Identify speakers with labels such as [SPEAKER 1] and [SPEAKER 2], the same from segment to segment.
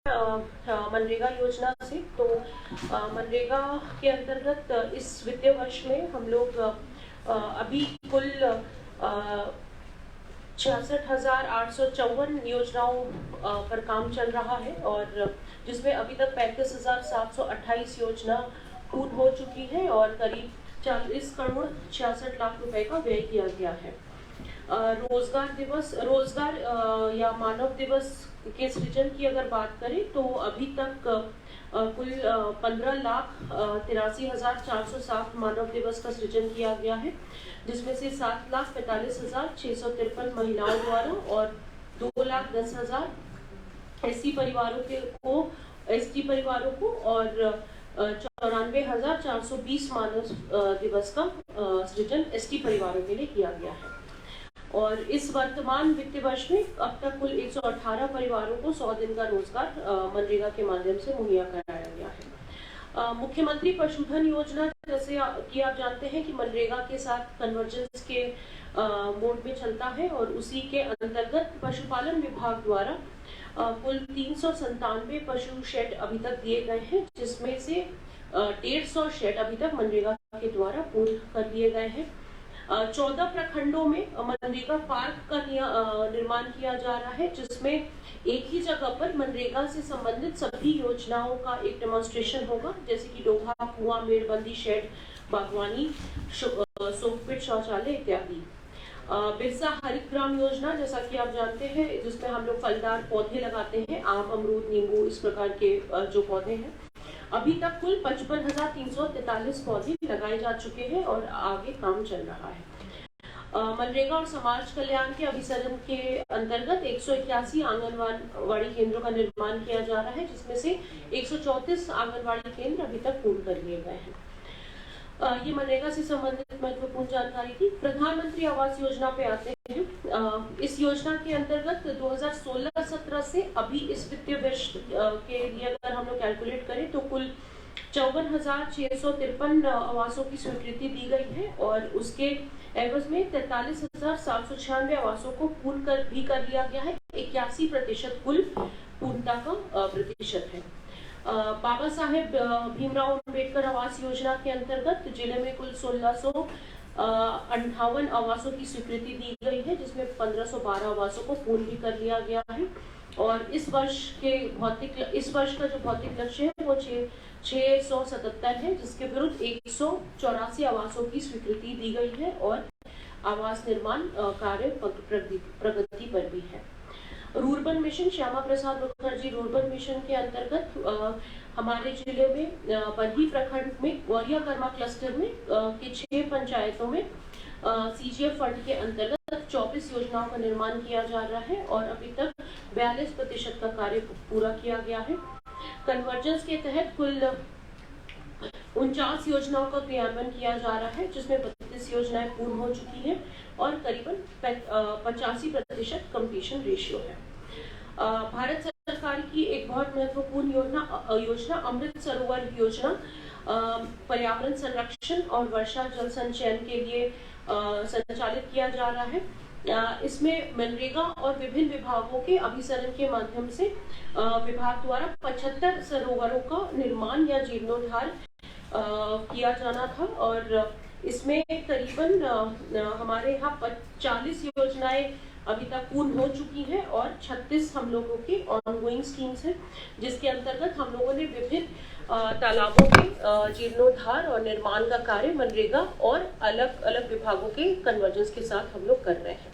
[SPEAKER 1] मनरेगा योजना से। तो मनरेगा के अंतर्गत इस वित्तीय वर्ष में हम लोग अभी कुल 66,854 योजनाओं पर काम चल रहा है, और जिसमें अभी तक 35,728 योजना पूर्ण हो चुकी है और करीब 40 करोड़ 66 लाख रुपए का व्यय किया गया है। रोजगार या मानव दिवस के सृजन की अगर बात करें तो अभी तक कुल 15,83,407 मानव दिवस का सृजन किया गया है, जिसमें से 7,45,653 महिलाओं द्वारा और 2,10,000 एसटी परिवारों को और 94,420 मानव दिवस का सृजन एसटी परिवारों के लिए किया गया है। और इस वर्तमान वित्तीय वर्ष में अब तक कुल 118 परिवारों को 100 दिन का रोजगार मनरेगा के माध्यम से मुहैया कराया गया है। मुख्यमंत्री पशुधन योजना, जैसे कि आप जानते हैं कि मनरेगा के साथ कन्वर्जेंस के मोड में चलता है, और उसी के अंतर्गत पशुपालन विभाग द्वारा कुल 397 पशु शेड अभी तक दिए गए हैं, जिसमें से 150 शेड अभी तक मनरेगा के द्वारा पूर्ण कर दिए गए हैं। 14 प्रखंडों में मनरेगा पार्क का निर्माण किया जा रहा है, जिसमें एक ही जगह पर मनरेगा से संबंधित सभी योजनाओं का एक डेमोन्स्ट्रेशन होगा, जैसे कि डोहा, कुआं, मेड़बंदी, शेड, बागवानी, सोकपिट, शौचालय इत्यादि। बिरसा हरित ग्राम योजना, जैसा कि आप जानते हैं, जिसमें हम लोग फलदार पौधे लगाते हैं, आम, अमरूद, नींबू, इस प्रकार के जो पौधे हैं। अभी तक कुल 55,343 पौधे लगाए जा चुके हैं और आगे काम चल रहा है। मनरेगा और समाज कल्याण के अभिसरण के अंतर्गत 181 आंगनबाड़ी केंद्रों का निर्माण किया जा रहा है, जिसमें से 134 आंगनबाड़ी केंद्र अभी तक पूर्ण कर लिए गए हैं। ये मनरेगा से संबंधित महत्वपूर्ण जानकारी थी। प्रधानमंत्री आवास योजना पे आते हैं। इस योजना के अंतर्गत 2016-17 से अभी इस वित्तीय वर्ष के लिए अगर हम लोग कैलकुलेट करें तो कुल 54,653 आवासों की स्वीकृति दी गई है, और उसके एवज में 43,796 आवासों को पूर्ण कर लिया गया है। 81% कुल पूर्णता का प्रतिशत है। बाबा साहेब भीमराव अंबेडकर आवास योजना के अंतर्गत जिले में कुल 1658 आवासों की स्वीकृति दी गई है, जिसमें 1512 आवासों को पूर्ण भी कर लिया गया है। और इस वर्ष का जो भौतिक लक्ष्य है वो 677 है, जिसके विरुद्ध 184 आवासों की स्वीकृति दी गई है, और आवास निर्माण कार्य प्रगति पर भी है। Rurban mission, Shyama Prasad Mukherjee rurban mission के अंतर्गत हमारे जिले में बरही प्रखंड में वरिया कर्मा क्लस्टर में के 6 पंचायतों में सीजीएफ फंड के अंतर्गत 24 योजनाओं का निर्माण किया जा रहा है, और अभी तक 42% का कार्य पूरा किया गया है। कन्वर्जेंस के तहत कुल 49 योजनाओं का क्रियान्वयन किया जा रहा है, जिसमें 32 योजनाएं पूर्ण हो चुकी हैं और करीबन 85% कंप्लीशन रेशियो है। भारत सरकार की एक बहुत महत्वपूर्ण योजना अमृत सरोवर योजना पर्यावरण संरक्षण और वर्षा जल संचयन के लिए संचालित किया जा रहा है। इसमें मनरेगा और विभिन्न विभागों के अभिसरण के माध्यम से विभाग द्वारा 75 सरोवरों का निर्माण या जीर्णोद्धार किया जाना था, और इसमें करीबन हमारे यहाँ 40 योजनाएं अभी तक पूर्ण हो चुकी हैं और 36 हम लोगों की ऑनगोइंग स्कीम्स हैं, जिसके अंतर्गत हम लोगों ने विभिन्न तालाबों के जीर्णोद्धार और निर्माण का कार्य मनरेगा और अलग अलग विभागों के कन्वर्जेंस के साथ हम लोग कर रहे हैं।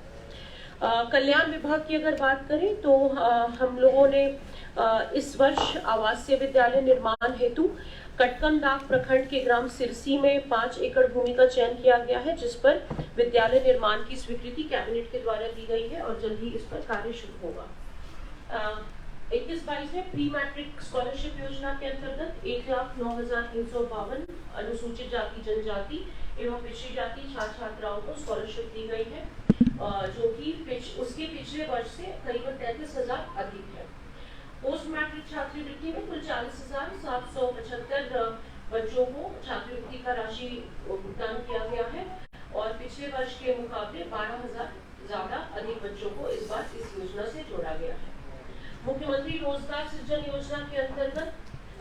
[SPEAKER 1] कल्याण विभाग की अगर बात करें तो हम लोगों ने इस वर्ष आवासीय विद्यालय निर्माण हेतु कटकमदाग प्रखंड के ग्राम सिरसी में 5 एकड़ भूमि का चयन किया गया है, जिस पर विद्यालय निर्माण की स्वीकृति कैबिनेट के द्वारा दी गई है, और जल्द ही इस पर कार्य शुरू होगा। 21-22 में प्री मैट्रिक स्कॉलरशिप योजना के अंतर्गत 1,09,352 अनुसूचित जाति जनजाति एवं पिछड़ी जाति छात्र छात्राओं को स्कॉलरशिप दी गई है, जो कि उसके पिछले वर्ष से करीबन 33,000 अधिक है। पोस्ट मैट्रिक छात्रवृत्ति में कुल 40,775 बच्चों को छात्रवृत्ति का राशि भुगतान किया गया है, और पिछले वर्ष के मुकाबले 12,000 ज्यादा अधिक बच्चों को इस बार इस योजना से जोड़ा गया है। मुख्यमंत्री रोजगार सृजन योजना के अंतर्गत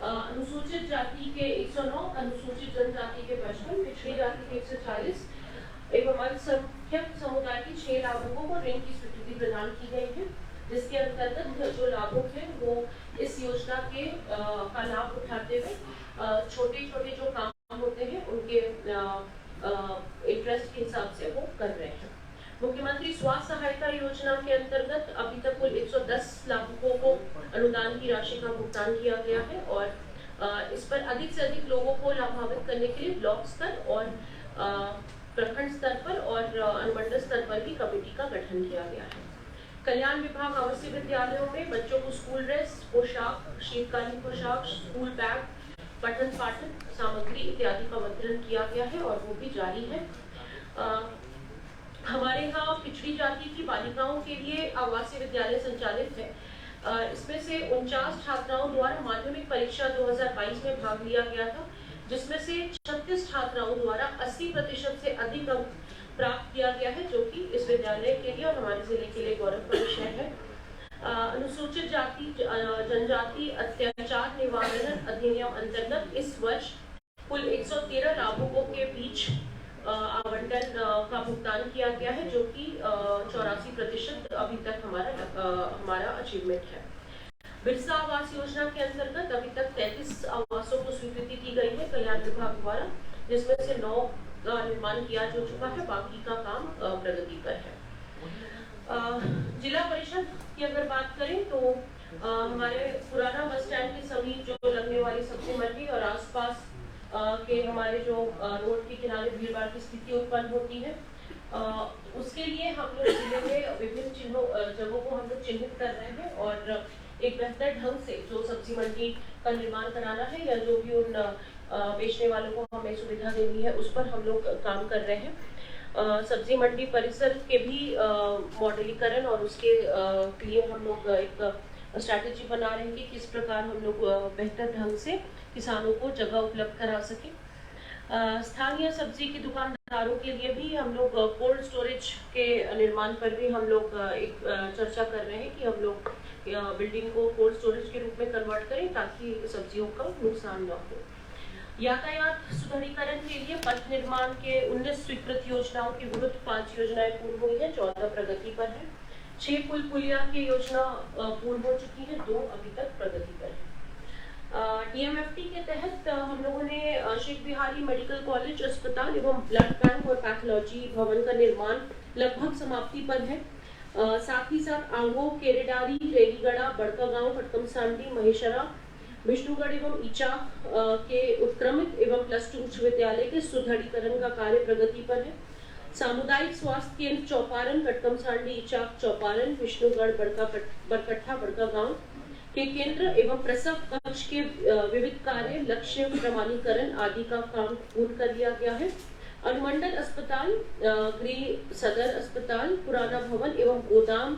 [SPEAKER 1] अनुसूचित जाति के 109, अनुसूचित जनजाति के 55, पिछड़ी जाति के 140 एवं अल्पसंख्यक समुदाय के 6 लाभुकों को ऋण की स्वीकृति प्रदान की गई है, जिसके अंतर्गत जो लाभुक हैं वो इस योजना के का लाभ उठाते हुए छोटे-छोटे जो काम होते हैं उनके इंटरेस्ट के हिसाब से वो कर रहे हैं। मुख्यमंत्री स्वास्थ्य सहायता योजना के अंतर्गत अभी तक कुल 110 लाभुकों को अनुदान की राशि का भुगतान किया गया है और इस पर अधिक से अधिक लोगों को लाभान्वित करने के लिए ब्लॉक स्तर और प्रखंड स्तर पर और अनुमंडल स्तर पर भी कमेटी का गठन किया गया है। कल्याण विभाग आवासीय विद्यालयों में बच्चों को स्कूल ड्रेस, पोशाक, शीतकालीन पोशाक, स्कूल बैग, पठन पाठन सामग्री इत्यादि का वितरण किया गया है और वो भी जारी है। हमारे यहाँ पिछड़ी जाति की बालिकाओं के लिए आवासीय विद्यालय संचालित है। इसमें से 49 छात्राओं द्वारा माध्यमिक परीक्षा 2022 में भाग लिया गया था, जिसमें से 36 छात्राओं द्वारा 80% से अधिक अंक प्राप्त किया गया है, जो कि इस विद्यालय के लिए और हमारे जिले के लिए गौरव का विषय है। अनुसूचित जाति जनजाति अत्याचार निवारण अधिनियम अंतर्गत इस वर्ष कुल 113 लाभुकों के बीच आवंटन का भुगतान किया गया है, जो कि 84% अभी तक हमारा अचीवमेंट है। बिरसा आवास योजना के अंतर्गत अभी तक 33 आवासों को स्वीकृति की गई है कल्याण विभाग द्वारा, जिसमें से 9 का निर्माण किया जा चुका है, बाकी का काम प्रगति पर है। जिला परिषद की अगर बात करें तो हमारे पुराना बस स्टैंड के समीप जो लगने वाली सब्जी मंडी और आसपास के हमारे जो रोड के किनारे भीड़ भाड़ की स्थिति उत्पन्न होती है, उसके लिए हम लोग जिले में विभिन्न जगहों को हम लोग चिन्हित कर रहे हैं और एक बेहतर ढंग से जो सब्जी मंडी का निर्माण कराना है या जो भी उन बेचने वालों को हमें सुविधा देनी है, उस पर हम लोग काम कर रहे हैं। सब्जी मंडी परिसर के भी मॉडलीकरण और उसके लिए हम लोग एक स्ट्रैटेजी बना रहे हैं कि किस प्रकार हम लोग बेहतर ढंग से किसानों को जगह उपलब्ध करा सकें। स्थानीय सब्जी की दुकानदारों के लिए भी हम लोग कोल्ड स्टोरेज के निर्माण पर भी हम लोग एक चर्चा कर रहे हैं कि हम लोग बिल्डिंग को कोल्ड स्टोरेज के रूप में कन्वर्ट करें ताकि सब्जियों का नुकसान न हो। यातायात सुदृढ़ीकरण के लिए पथ निर्माण के 19 स्वीकृत योजनाओं के विरुद्ध 5 योजनाएं पूर्ण हुई है, 14 प्रगति पर है। 6 पुल पुलिया की योजना पूर्ण हो चुकी है, 2 अभी तक प्रगति पर है। डीएमएफटी के तहत हम लोगों ने शेख बिहारी मेडिकल कॉलेज अस्पताल एवं ब्लड बैंक और पैथोलॉजी भवन का निर्माण लगभग समाप्ति पर है। साथ ही साथ आंगो, केरेडारी, रेलीगढ़ा, बड़कागांव, खटकमसांडी, महेशरा, विष्णुगढ़ एवं ईचा के उत्क्रमित एवं +2 उच्च विद्यालय के सुदृढ़ीकरण का कार्य प्रगति पर है। सामुदायिक स्वास्थ्य केंद्र चौपारण, खटकमसांडी, ईचाक, चौपारण, विष्णुगढ़, बरकट्ठा, बड़कागांव के केंद्र एवं प्रसव कक्ष के विविध कार्य, लक्ष्य प्रमाणीकरण आदि का काम पूर्ण कर लिया गया है। अनुमंडल अस्पताल, गृह सदर अस्पताल, पुराना भवन एवं गोदाम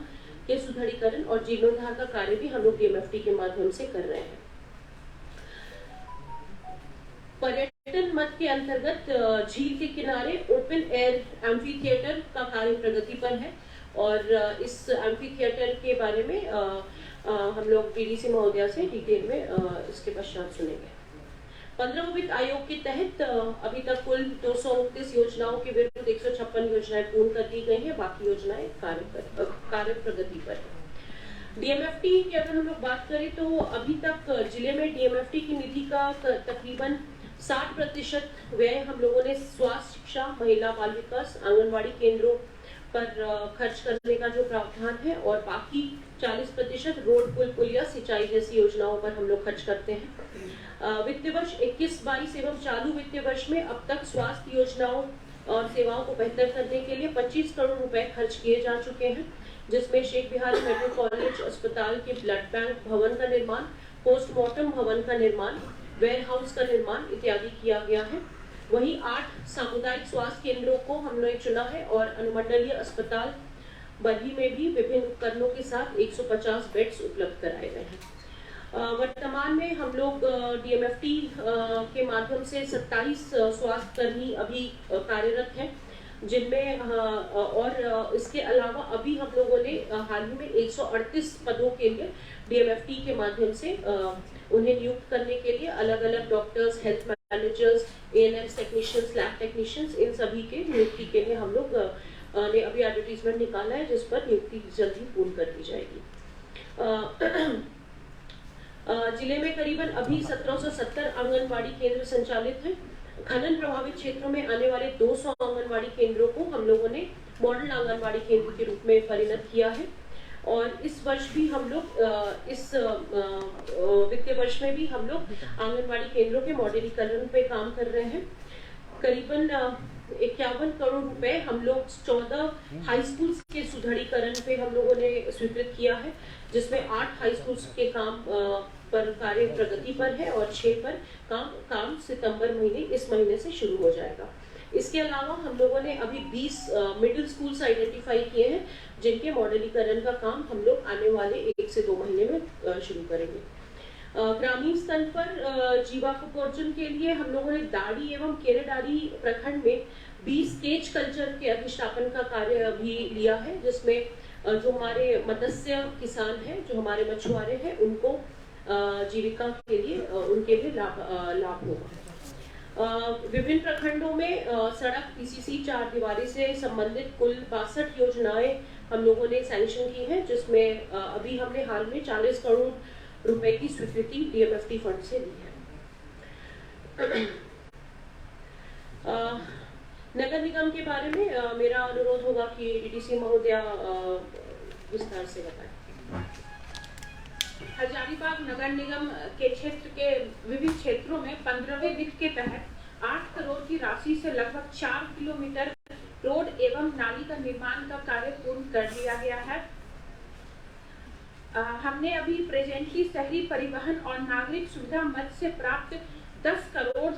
[SPEAKER 1] के सुदृढ़ीकरण और जीर्णोद्धार का कार्य भी हम लोग डीएमएफटी के माध्यम से कर रहे हैं। पर्यटन मद के अंतर्गत झील के किनारे ओपन एयर एम्फी थिएटर का कार्य प्रगति पर है और इस एम्फी थिएटर के बारे में हम लोग पीडीसी महोदया से डिटेल में इसके पश्चात सुनेंगे। 15 वित्त आयोग के तहत अभी तक कुल 229 योजनाओं के विरुद्ध 156 योजनाएं पूर्ण कर दी गई हैं, बाकी योजनाएं कार्य प्रगति पर है। डीएमएफटी की अगर हम लोग बात करें तो अभी तक जिले में डीएमएफटी की निधि का तकरीबन 60% व्यय हम लोगों ने स्वास्थ्य, शिक्षा, महिला बाल विकास, आंगनबाड़ी केंद्रों पर खर्च करने का जो प्रावधान है और बाकी 40% रोड, पुल पुलिया, सिंचाई जैसी योजनाओं पर हम लोग खर्च करते हैं। वित्त वर्ष 21-22 एवं चालू वित्तीय वर्ष में अब तक स्वास्थ्य योजनाओं और सेवाओं को बेहतर करने के लिए 25 करोड़ रुपए खर्च किए जा चुके हैं, जिसमें शेख बिहारी मेडिकल कॉलेज अस्पताल के ब्लड बैंक भवन का निर्माण, पोस्टमार्टम भवन का निर्माण, वेयर हाउस का निर्माण इत्यादि किया गया है। वहीं 8 सामुदायिक स्वास्थ्य केंद्रों को हमने चुना है और अनुमंडलीय अस्पताल बरही में भी विभिन्न उपकरणों के साथ 150 बेड्स उपलब्ध कराए गए हैं। वर्तमान में हम लोग डीएमएफटी के माध्यम से 27 स्वास्थ्य कर्मी अभी कार्यरत हैं। जिनमें और इसके अलावा अभी हम लोगों ने हाल ही में 138 पदों के लिए DMFT के माध्यम से उन्हें नियुक्त करने के लिए अलग अलग doctors, health managers, ANMs technicians, lab technicians, इन सभी के नियुक्ति के लिए हम लोग ने अभी एडवर्टीजमेंट निकाला है, जिस पर नियुक्ति जल्द ही पूर्ण कर दी जाएगी। जिले में करीबन अभी 1770 आंगनबाड़ी केंद्र संचालित हैं। खनन प्रभावित क्षेत्रों में आने वाले 200 आंगनबाड़ी केंद्रों को हम लोगों ने मॉडल आंगनबाड़ी केंद्र के रूप में परिणत किया है और इस वर्ष भी हम लोग इस वित्तीय वर्ष में भी हम लोग आंगनबाड़ी केंद्रों के मॉडलीकरण पे काम कर रहे हैं। करीबन 51 करोड़ रुपए हम लोग 14 हाई स्कूल्स के सुदृढ़ीकरण पे हम लोगों ने स्वीकृत किया है, जिसमें 8 हाई स्कूल्स के काम पर कार्य प्रगति पर है और 6 पर काम सितंबर महीने इस महीने से शुरू हो जाएगा। इसके अलावा हम लोगों ने अभी 20 मिडिल स्कूल्स आइडेंटिफाई किए हैं, जिनके मॉडलीकरण का काम हम लोग आने वाले 1 से 2 महीने में शुरू करेंगे। ग्रामीण स्तर पर जीविकोपार्जन के लिए हम लोगों ने दाड़ी एवं केरेडारी प्रखंड में 20 केज कल्चर के अधिष्ठापन का कार्य भी लिया है, जिसमें जो हमारे मत्स्य किसान हैं, जो हमारे मछुआरे हैं, उनको जीविका के लिए उनके लिए लाभ होगा। विभिन्न प्रखंडों में सड़क, PCC, 4 दीवारी से संबंधित कुल 62 योजनाएं हम लोगों ने सैंक्शन की हैं, जिसमें अभी हमने हाल में 40 करोड़ रुपए की स्वीकृति DMFT फंड से दी है। नगर निगम के बारे में मेरा अनुरोध होगा कि DDC महोदया विस्तार से बताएं।
[SPEAKER 2] हजारीबाग नगर निगम के क्षेत्र के विभिन्न क्षेत्रों में 15वें वित्त के तहत 8 करोड़ की राशि से लगभग 4 किलोमीटर रोड एवं नाली का निर्माण का कार्य पूर्ण कर लिया गया है। हमने अभी प्रेजेंटली शहरी परिवहन और नागरिक सुविधा मद से प्राप्त 10 करोड़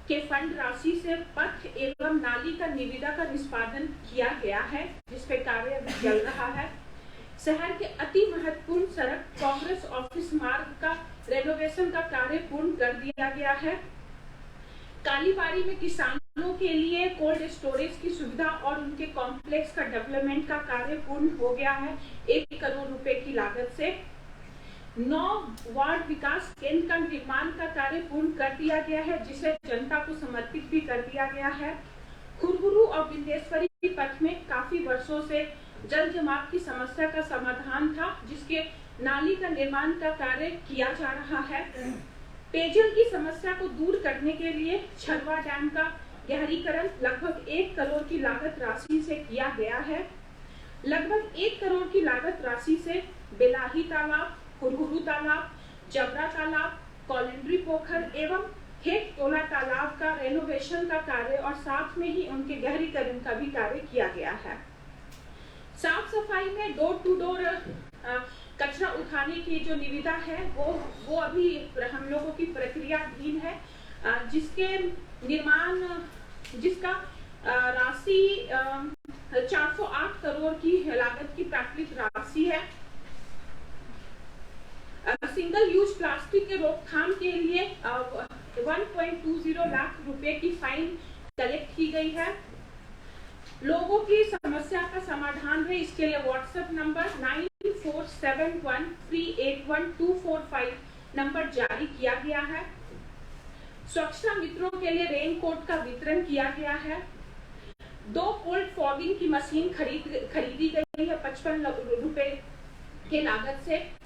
[SPEAKER 2] के फंड राशि से पथ एवं नाली का निविदा का निष्पादन किया गया है, जिसपे कार्य अभी चल रहा है। शहर के अति महत्वपूर्ण सड़क कांग्रेस ऑफिस मार्ग का रेनोवेशन का कार्य पूर्ण कर दिया गया है। कालीबाड़ी में किसानों के लिए कोल्ड स्टोरेज की सुविधा और उनके कॉम्प्लेक्स का डेवलपमेंट का कार्य पूर्ण हो गया है 1 करोड़ रुपए की लागत से। 9 वार्ड विकास केंद्र का निर्माण का कार्य पूर्ण कर दिया गया है, जिसे जनता को समर्पित भी कर दिया गया है। खुरबुरु और बिंदेश्वरी पथ में काफी वर्षों से जल जमाव की समस्या का समाधान था, जिसके नाली का निर्माण का कार्य किया जा रहा है। पेयजल की समस्या को दूर करने के लिए छलवा डैम का गहरीकरण लगभग 1 करोड़ की लागत राशि से किया गया है। लगभग 1 करोड़ की लागत राशि से बेलाही तालाब, हुरहुरु तालाब, जबरा तालाब, कॉलेंड्री पोखर एवं खेत टोला तालाब का रेनोवेशन का कार्य और साथ में ही उनके गहरीकरण का भी कार्य किया गया है। साफ सफाई में डोर टू डोर कचरा उठाने की जो निविदा है वो अभी हम लोगों की प्रक्रियाधीन है, जिसका राशि 408 करोड़ की लागत की प्राकृतिक राशि है। सिंगल यूज प्लास्टिक के रोकथाम के लिए 1.20 लाख रुपए की फाइन कलेक्ट की गई है। लोगों की समस्या का समाधान है, इसके लिए व्हाट्सएप नंबर 9471381245 नंबर जारी किया गया है। स्वच्छता मित्रों के लिए रेनकोट का वितरण किया गया है। 2 कोल्ड फॉगिंग की मशीन खरीदी गई है 55 रुपए के लागत से।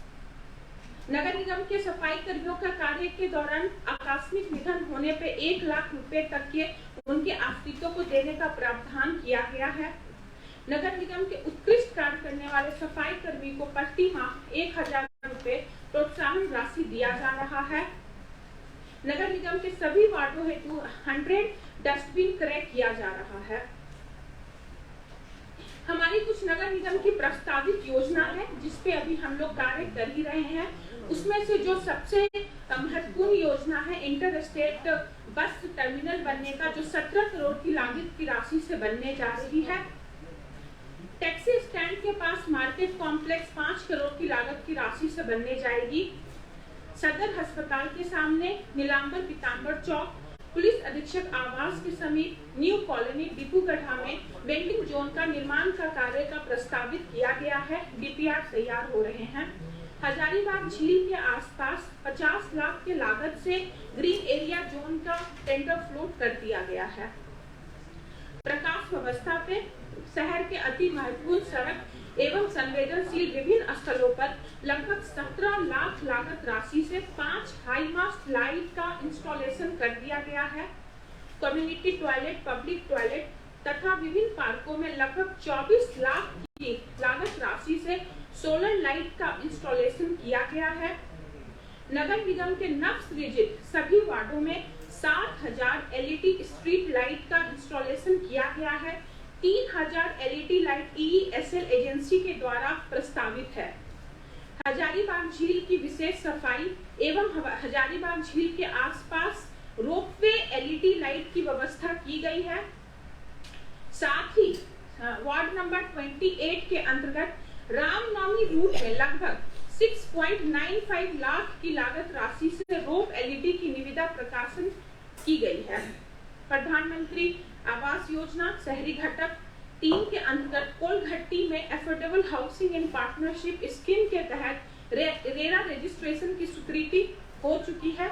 [SPEAKER 2] नगर निगम के सफाई कर्मियों का कार्य के दौरान आकस्मिक निधन होने पे 1 लाख रुपए तक के उनके आश्रितों को देने का प्रावधान किया गया है। नगर निगम के उत्कृष्ट कार्य करने वाले सफाई कर्मी को प्रति माह 1000 रुपए प्रोत्साहन राशि दिया जा रहा है। नगर निगम के सभी वार्डों हेतु 100 डस्टबिन क्रय किया जा रहा है। हमारी कुछ नगर निगम की प्रस्तावित योजना है, जिसपे अभी हम लोग कार्य कर ही रहे हैं। उसमें से जो सबसे महत्वपूर्ण योजना है इंटर स्टेट बस टर्मिनल बनने का, जो 17 करोड़ की लागत की राशि से बनने जा रही है। टैक्सी स्टैंड के पास मार्केट कॉम्प्लेक्स 5 करोड़ की लागत की राशि से बनने जाएगी। सदर अस्पताल के सामने नीलांबर पीताम्बर चौक पुलिस अधीक्षक आवास के समीप न्यू कॉलोनी डिपूगढ़ा में वेंडिंग जोन का निर्माण का कार्य का प्रस्तावित किया गया है। डीपीआर तैयार हो रहे हैं। हजारीबाग झील के आसपास 50 लाख के लागत से ग्रीन एरिया जोन का टेंडर फ्लोट कर दिया गया है। प्रकाश व्यवस्था पे शहर के अति महत्वपूर्ण सड़क एवं संवेदनशील विभिन्न स्थलों पर लगभग 17 लाख लागत राशि से 5 हाई मास्ट लाइट का इंस्टॉलेशन कर दिया गया है। कम्युनिटी टॉयलेट, पब्लिक टॉयलेट तथा विभिन्न पार्कों में लगभग 24 लाख की लागत राशि से सोलर लाइट का इंस्टॉलेशन किया गया है। नगर निगम के नवसृजित सभी वार्डों में 60,000 एलईडी स्ट्रीट लाइट का इंस्टॉलेशन किया गया है। 3,000 एलईडी लाइट ईईएसएल एजेंसी के द्वारा प्रस्तावित है। हजारीबाग झील की विशेष सफाई एवं हजारीबाग झील के आसपास रोपवे एलईडी लाइट की व्यवस्था की गई है। साथ ही वार्ड नंबर 28 के अंतर्गत रामनवमी रूट में लगभग 6.95 लाख की लागत राशि से रोप एलईडी की निविदा प्रकाशन की गई है। प्रधानमंत्री आवास योजना शहरी घटक 3 के अंतर्गत कोलघट्टी में affordable housing in partnership scheme के तहत रेरा रजिस्ट्रेशन की स्वीकृति हो चुकी है।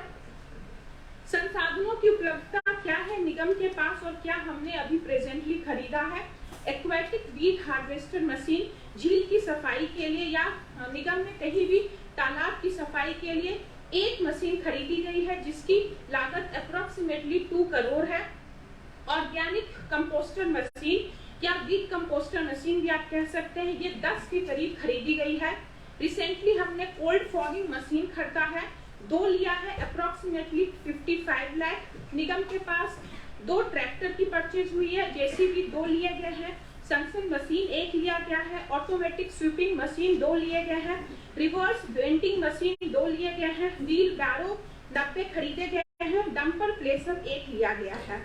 [SPEAKER 2] संसाधनों की उपलब्धता क्या है निगम के पास और क्या हमने अभी प्रेजेंटली खरीदा है? एक्वेटिक वीड हार्वेस्टर मशीन झील की सफाई के लिए या निगम में कहीं भी तालाब की सफाई के लिए एक मशीन खरीदी गई है जिसकी लागत अप्रोक्सीमेटली 2 करोड़ है। ऑर्गेनिक कंपोस्टर मशीन या वीड कंपोस्टर मशीन भी आप कह सकते हैं, ये 10 के करीब खरीदी गई है। रिसेंटली हमने कोल्ड फॉगिंग मशीन खरीदा है, 2 लिया है अप्रोक्सीमेटली 55 लाख। निगम के पास 2 ट्रैक्टर की परचेज हुई है, जेसीबी 2 लिए गए हैं, संक्शन मशीन 1 लिया गया है, ऑटोमेटिक स्वीपिंग मशीन 2 लिए गए हैं, रिवर्स वेंटिंग मशीन 2 लिए गए हैं, व्हील बैरो 90 खरीदे गए हैं, डंपर प्लेसर 1 लिया गया है।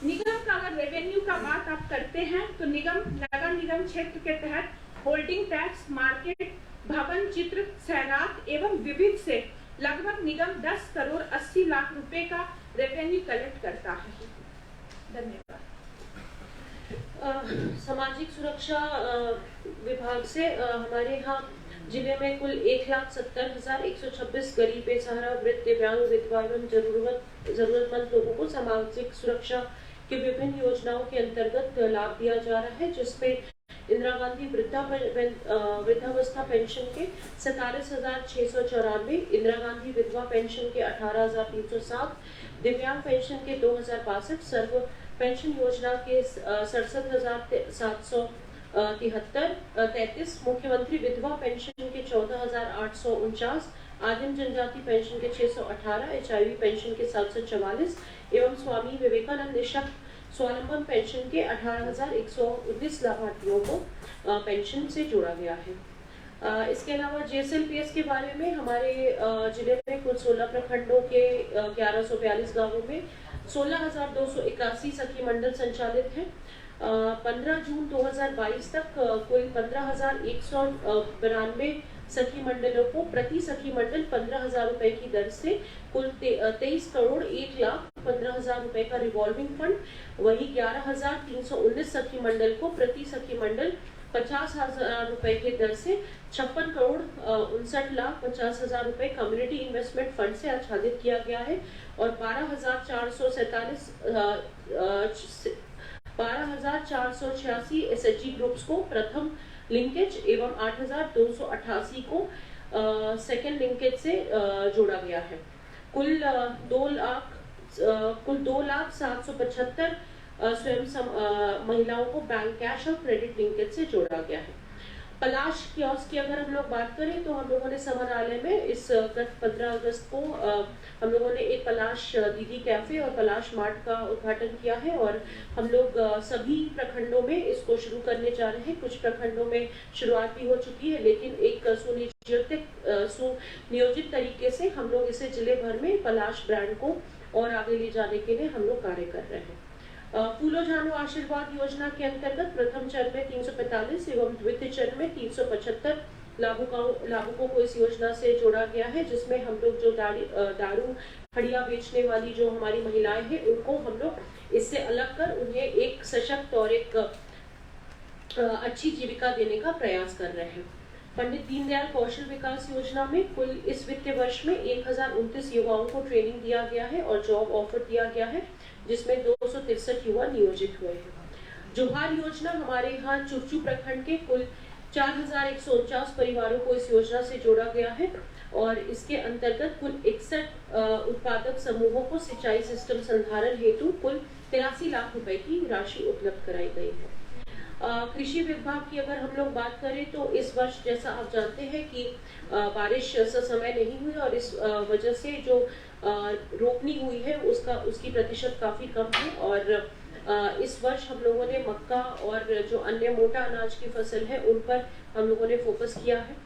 [SPEAKER 2] निगम का अगर रेवेन्यू का बात आप करते हैं तो निगम नगर निगम क्षेत्र के तहत होल्डिंग टैक्स, मार्केट, भवन चित्र, सैरात एवं विविध से लगभग निगम 10 करोड़ 80 लाख रुपए का रेवेन्यू कलेक्ट करता है। धन्यवाद।
[SPEAKER 1] सामाजिक सुरक्षा विभाग से हमारे यहाँ जिले में कुल 1,70,126 गरीब, बेसहारा, वृद्ध, दिव्यांग, विधवा एवं जरूरतमंद लोगों को सामाजिक सुरक्षा की विभिन्न योजनाओं के अंतर्गत लाभ दिया जा रहा है, जिसमें इंदिरा गांधी वृद्धावस्था पेंशन के 47,694, इंदिरा गांधी विधवा पेंशन के 18,307, दिव्यांग पेंशन के 2,062, सर्व पेंशन योजना के 67,733, मुख्यमंत्री विधवा पेंशन के 14,849, आदिम जनजाति पेंशन के 618, एचआईवी पेंशन के 744 एवं स्वामी विवेकानंद निःशक्त स्वावलंबन पेंशन के 18,119 लाभार्थियों को पेंशन से जोड़ा गया है। इसके अलावा जेएसएलपीएस के बारे में हमारे जिले में कुल 16 प्रखंडों के 1142 गांवों में 16,281 सखी मंडल संचालित हैं। 15 जून 2022 तक कुल 15,192 सखी मंडलों को प्रति सखी मंडल 15,000 रुपए की दर से कुल 23 करोड़ 1,15,000 रुपए का रिवॉल्विंग फंड, वही 11,319 सखी मंडल को प्रति सखी मंडल 50,000 रुपए की दर से 56 करोड़ 59,50,000 रुपए कम्युनिटी इन्वेस्टमेंट फंड से आच्छादित किया गया है और 12,486 एसएचजी ग्रुप्स को प्रथम लिंकेज एवं 8,288 को सेकेंड लिंकेज से जोड़ा गया है। कुल 2,07,75 स्वयं महिलाओं को बैंक कैश और क्रेडिट लिंकेज से जोड़ा गया है। पलाश कियोस्क की अगर हम लोग बात करें तो हम लोगों ने समरालय में इस गत 15 अगस्त को हम लोगों ने एक पलाश दीदी कैफे और पलाश मार्ट का उद्घाटन किया है और हम लोग सभी प्रखंडों में इसको शुरू करने जा रहे हैं। कुछ प्रखंडों में शुरुआत भी हो चुकी है, लेकिन एक सुनियोजित तरीके से हम लोग इसे जिले भर में पलाश ब्रांड को और आगे ले जाने के लिए हम लोग कार्य कर रहे हैं। फूलो झानो आशीर्वाद योजना के अंतर्गत प्रथम चरण में 345 एवं द्वितीय चरण में 375 लाभुकों को इस योजना से जोड़ा गया है, जिसमें हम लोग जो दारू हड़िया बेचने वाली जो हमारी महिलाएं हैं उनको हम लोग इससे अलग कर उन्हें एक सशक्त और एक अच्छी जीविका देने का प्रयास कर रहे हैं। पंडित दीनदयाल कौशल विकास योजना में कुल इस वित्तीय वर्ष में 1029 युवाओं को ट्रेनिंग दिया गया है और जॉब ऑफर दिया गया है, जिसमें 263 युवा नियोजित हुए हैं। जोहार योजना हमारे यहाँ चुरचू प्रखंड के कुल 4149 परिवारों को इस योजना से जोड़ा गया है और इसके अंतर्गत कुल 61 उत्पादक समूहों को सिंचाई सिस्टम संधारण हेतु कुल 83 लाख रुपए की राशि उपलब्ध कराई गई है। कृषि विभाग की अगर हम लोग बात करें तो इस वर्ष जैसा आप जानते हैं कि बारिश समय नहीं हुई और इस वजह से जो रोपनी हुई है उसकी प्रतिशत काफी कम है और इस वर्ष हम लोगों ने मक्का और जो अन्य मोटा अनाज की फसल है उन पर हम लोगों ने फोकस किया है।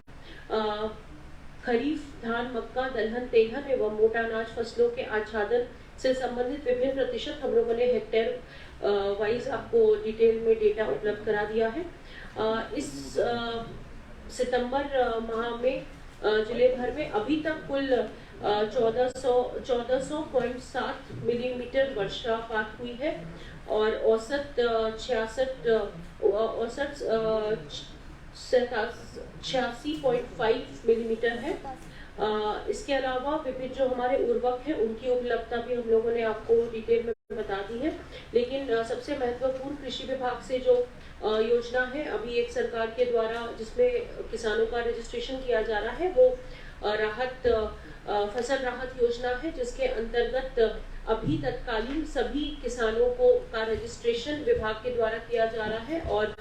[SPEAKER 1] खरीफ धान, मक्का, दलहन, तेलहन एवं मोटा अनाज फसलों के आच्छादन से संबंधित विभिन्न प्रतिशत हम लोगों ने हेक्टेयर वाइज आपको डिटेल में डेटा उपलब्ध करा दिया है। इस सितंबर माह में जिले भर में अभी तक कुल 1400.7 मिलीमीटर वर्षापात हुई है और औसत 86.5 मिलीमीटर है। इसके अलावा विभिन्न जो हमारे उर्वरक हैं उनकी उपलब्धता भी हम लोगों ने आपको डिटेल में बता दी है, लेकिन सबसे महत्वपूर्ण कृषि विभाग से जो योजना है अभी एक सरकार के द्वारा जिसमें किसानों का रजिस्ट्रेशन किया जा रहा है वो फसल राहत योजना है, जिसके अंतर्गत अभी तत्कालीन सभी किसानों का रजिस्ट्रेशन विभाग के द्वारा किया जा रहा है और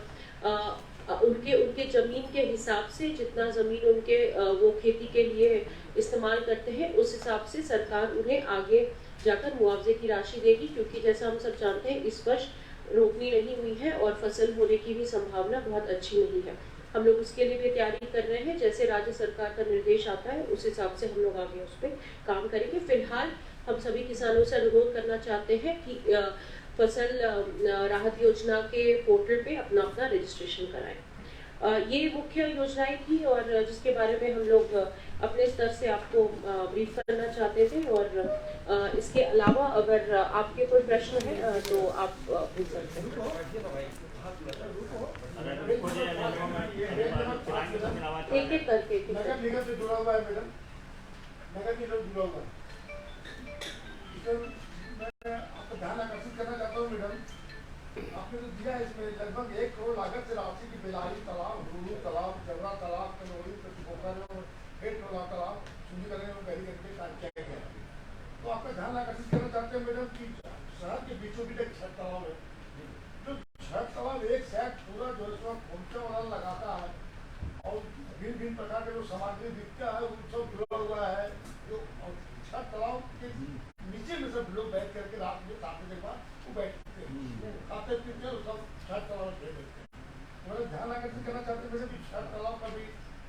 [SPEAKER 1] उनके जमीन के हिसाब से जितना जमीन उनके वो खेती के लिए इस्तेमाल करते हैं उस हिसाब से सरकार उन्हें आगे जाकर मुआवजे की राशि देगी, क्योंकि जैसा हम सब जानते हैं इस वर्ष रोपनी नहीं हुई है और फसल होने की भी संभावना बहुत अच्छी नहीं है। हम लोग उसके लिए भी तैयारी कर रहे हैं, जैसे राज्य सरकार का निर्देश आता है उस हिसाब से हम लोग आगे उस पर काम करेंगे। फिलहाल हम सभी किसानों से अनुरोध करना चाहते हैं कि फसल राहत योजना के पोर्टल पे अपना रजिस्ट्रेशन कराएं। ये मुख्य योजनाएं थी और जिसके बारे में हम लोग अपने स्तर से आपको ब्रीफ करना चाहते थे और इसके अलावा अगर आपके कोई प्रश्न है तो आप पूछ सकते हैं। एक एक करके
[SPEAKER 3] नगर निगम से जुड़ा हुआ है मैडम, नगर निगम जुड़ा हुआ है। मैं आपको ध्यान आकर्षित करना चाहता हूँ मैडम, आपने तो दिया है इसमें लगभग 1 करोड़ लागत से राशि की बेलारी तालाब, हुरू तालाब, जबरा तालाब, कनौरी, पोखर और हेड तालाब शुद्धिकरण में पहली करके कार्य किया गया है। तो आपका ध्यान आकर्षित करना चाहते हैं मैडम कि शहर के बीचों बीच एक छठ तालाब है, जो छठ तालाब एक साइड पूरा जो है पहुंचा वाला लगाता है और भिन्न भिन्न प्रकार के जो सामग्री बिकता है वो सब जुड़ा हुआ है। जो छठ तालाब के नीचे में सब लोग बैठ करके रात में खाते के बाद वो बैठते हैं, खाते पीते हैं, सब छठ तालाब में बैठते हैं। हमारा ध्यान आकर्षित करना चाहते हैं कि छठ तालाब का भी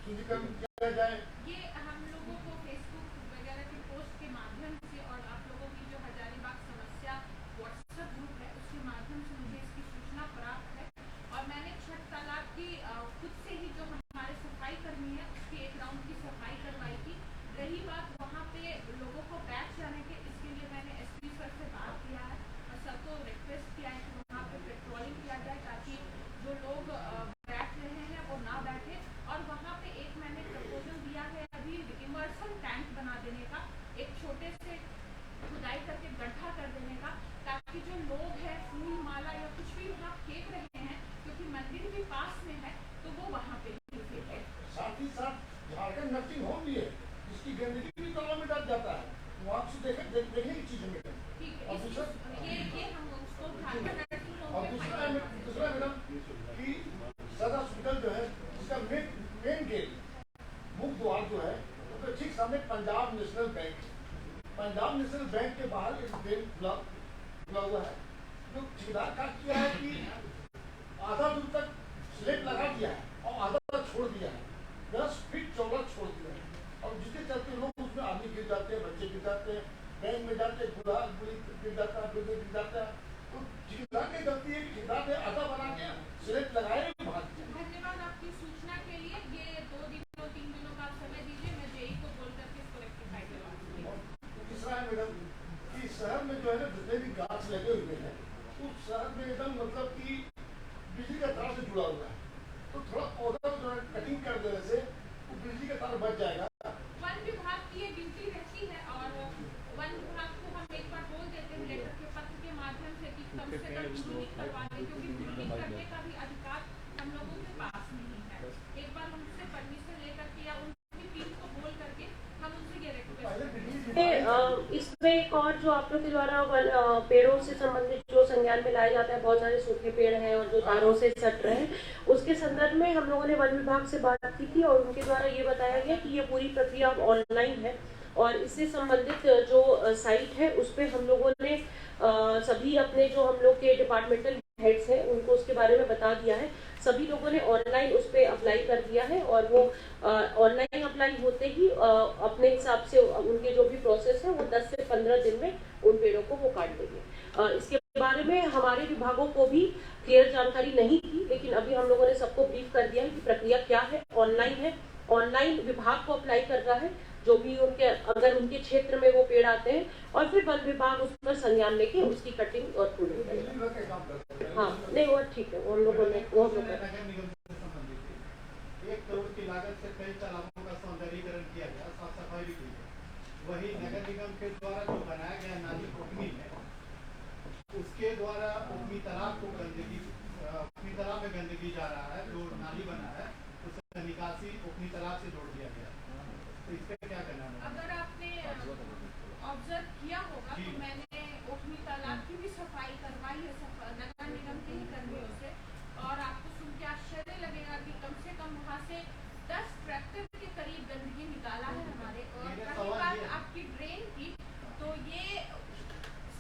[SPEAKER 3] शुद्धिकरण किया जाए।
[SPEAKER 2] ये हम लोगों को फेसबुक वगैरह की पोस्ट के माध्यम से और आप लोगों की जो हजारीबाग समस्या व्हाट्सएप ग्रुप है उसके माध्यम से मुझे इसकी सूचना प्राप्त है और मैंने छठ तालाब की खुद से ही जो हमारे सफाई कर्मी है उसकी एक राउंड की सफाई करवाई थी। रही बात वहाँ पे लोगों को बैठ जाने के, इसके लिए मैंने एसपी सर से बात किया है और सबको रिक्वेस्ट किया है कि वहाँ पे पेट्रोलिंग किया जाए ताकि जो लोग बैठ रहे हैं वो ना बैठे। और वहाँ पे एक मैंने प्रपोजल दिया है अभी इमर्सल टैंक बना देने का, एक छोटे से खुदाई करके गड्ढा कर देने का, ताकि जो लोग हैं फूल माला या कुछ भी वहाँ फेंक रहे हैं क्योंकि मंदिर भी पास में है तो वो वहाँ पे ही फेंके।
[SPEAKER 3] साथ ही साथ झारखंड नर्सिंग होम भी है जिसकी गंदगी भी तालाब में डाल जाता है, वो आपसे देखने की चीज है।
[SPEAKER 2] ठीक है,
[SPEAKER 3] और दूसरा
[SPEAKER 2] ये हम उसको झारखंड नर्सिंग होम
[SPEAKER 3] और दूसरा मैडम कि सदर हॉस्पिटल जो है उसका मेन गेट मुख्य द्वार जो है तो ठीक सामने Punjab national bank, Punjab national bank के बाहर एक बैंक खुला हुआ है। जो ठेकेदार का किया है कि आधा दूर तक स्लेब लगा दिया है और आधा छोड़ दिया है, 10 फीट चौड़ा छोड़ दिया है और जिसके चलते लोग उसमें आदमी गिर जाते हैं, बच्चे गिर जाते हैं, बैंक में जाते हैं, बूढ़ा बुढ़ी गिर जाता है, बुढ़े गिर जाता है। तो ठेकेदार की गलती है कि ठेकेदार ने आधा बना के स्लेब लगाए नहीं।
[SPEAKER 2] धन्यवाद आपकी सूचना के लिए। ये 2 दिनों
[SPEAKER 3] शहर में एकदम मतलब कि बिजली का तार से जुड़ा हुआ है, तो थोड़ा पौधा जो है कटिंग कर देने से वो बिजली का तार बच जाएगा।
[SPEAKER 2] वन विभाग की ये ड्यूटी रहती है और वन विभाग को हम एक बार बोल देते हैं लेटर के पत्र के माध्यम से कि कम से कम ड्यूटी करवा दें, क्योंकि ड्यूटी करने का भी अधिकार हम लोगों के पास नहीं है। एक बार उनसे परमिशन लेकर के या उनकी टीम को बोल करके हम उनसे ये रिक्वेस्ट
[SPEAKER 1] इसमें एक और जो आप लोग के द्वारा पेड़ों से संबंधित जो संज्ञान में लाया जाता है, बहुत सारे सूखे पेड़ हैं और जो तारों से सट रहे हैं, उसके संदर्भ में हम लोगों ने वन विभाग से बात की थी और उनके द्वारा ये बताया गया कि ये पूरी प्रक्रिया अब ऑनलाइन है और इससे संबंधित जो साइट है उस पर हम लोगों ने सभी अपने जो हम लोग के डिपार्टमेंटल हेड्स हैं उनको उसके बारे में बता दिया है। सभी लोगों ने ऑनलाइन उस पर अप्लाई कर दिया है और वो ऑनलाइन अप्लाई होते ही अपने हिसाब से उनके जो भी प्रोसेस है वो 10 से 15 दिन में उन पेड़ों को वो काट देंगे। इसके बारे में हमारे विभागों को भी क्लियर जानकारी नहीं थी, लेकिन अभी हम लोगों ने सबको ब्रीफ कर दिया है कि प्रक्रिया क्या है, ऑनलाइन है। ऑनलाइन विभाग को अप्लाई कर रहा है जो भी उनके अगर उनके क्षेत्र में वो पेड़ आते हैं और फिर वन विभाग उस पर संज्ञान लेके उसकी कटिंग और प्रूनिंग करेगा। हाँ नहीं वो ठीक है, वो हम लोगों ने वो हम लोग
[SPEAKER 4] 1 करोड़ की लागत से कई तालाबों का सौंदर्यीकरण किया गया, साफ सफाई भी की गई। वही नगर निगम के द्वारा जो बनाया गया नाली ओखनी है, उसके द्वारा ओखनी तालाब को ओखनी तालाब में गंदगी जा रहा है, जो नाली बना है उसका निकासी ओखनी तालाब से जोड़ दिया गया। तो इस पर क्या कहना है?
[SPEAKER 2] अगर आपने ऑब्जर्व किया होगा तो मैंने ओखनी तालाब की भी सफाई करवाई है नगर निगम के ही कर्मियों से, और आपको सुन के आश्चर्य लगेगा कि कम से कम वहाँ से 10 ट्रैक्टर के करीब गंदगी निकाला है हमारे। और रही बात आपकी ड्रेन की, तो ये